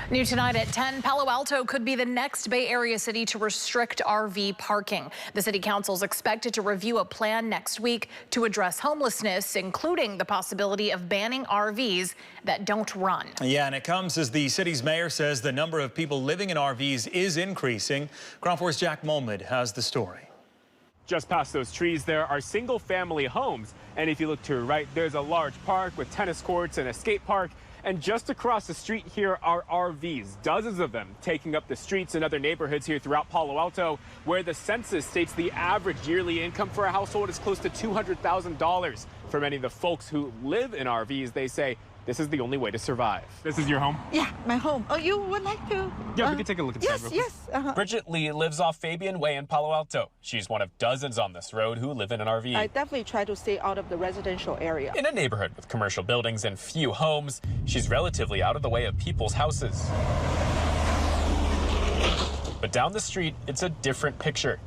New tonight at 10, Palo Alto could be the next Bay Area city to restrict RV parking. The city council is expected to review a plan next week to address homelessness, including the possibility of banning RVs that don't run. Yeah, and it comes as the city's mayor says the number of people living in RVs is increasing. Ground Force Jack Molmud has the story. Just past those trees, there are single-family homes. And if you look to your right, there's a large park with tennis courts and a skate park. And just across the street here are RVs, dozens of them, taking up the streets and other neighborhoods here throughout Palo Alto, where the census states the average yearly income for a household is close to $200,000. For many of the folks who live in RVs, they say this is the only way to survive. This is your home? Yeah, my home. Oh, you would like to? Yeah, we can take a look inside. Yes. Bridget Lee lives off Fabian Way in Palo Alto. She's one of dozens on this road who live in an RV. I definitely try to stay out of the residential area. In a neighborhood with commercial buildings and few homes, she's relatively out of the way of people's houses. But down the street, it's a different picture.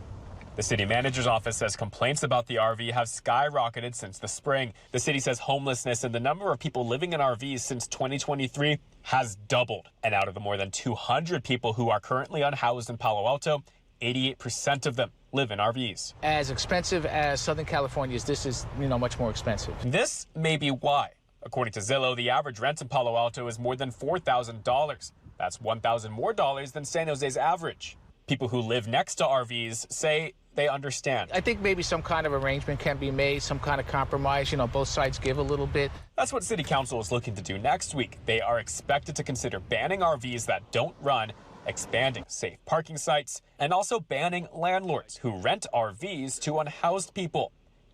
The city manager's office says complaints about the RV have skyrocketed since the spring. The city says homelessness and the number of people living in RVs since 2023 has doubled. And out of the more than 200 people who are currently unhoused in Palo Alto, 88% of them live in RVs. As expensive as Southern California is, this is, much more expensive. This may be why. According to Zillow, the average rent in Palo Alto is more than $4,000. That's $1,000 more than San Jose's average. People who live next to RVs say they understand. I think maybe some kind of arrangement can be made, some kind of compromise, both sides give a little bit. That's what City Council is looking to do next week. They are expected to consider banning RVs that don't run, expanding safe parking sites, and also banning landlords who rent RVs to unhoused people.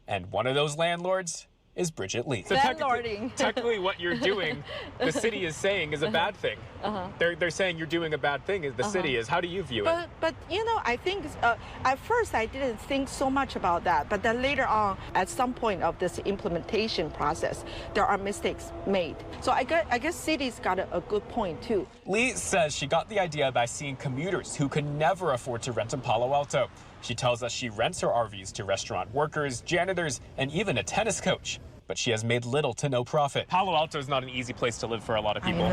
And one of those landlords is Bridget Lee. So technically what you're doing, the city is saying is a bad thing. They're saying you're doing a bad thing, the city is. How do you view it? But I think at first I didn't think so much about that. But then later on, at some point of this implementation process, there are mistakes made. So I guess city's got a good point too. Lee says she got the idea by seeing commuters who could never afford to rent in Palo Alto. She tells us she rents her RVs to restaurant workers, janitors, and even a tennis coach. But she has made little to no profit. Palo Alto is not an easy place to live for a lot of people.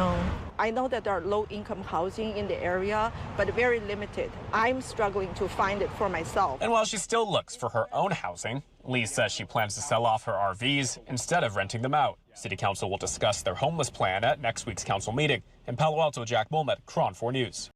I know that there are low-income housing in the area, but very limited. I'm struggling to find it for myself. And while she still looks for her own housing, Lee says she plans to sell off her RVs instead of renting them out. City Council will discuss their homeless plan at next week's council meeting. In Palo Alto, Jack Molmud, KRON 4 News.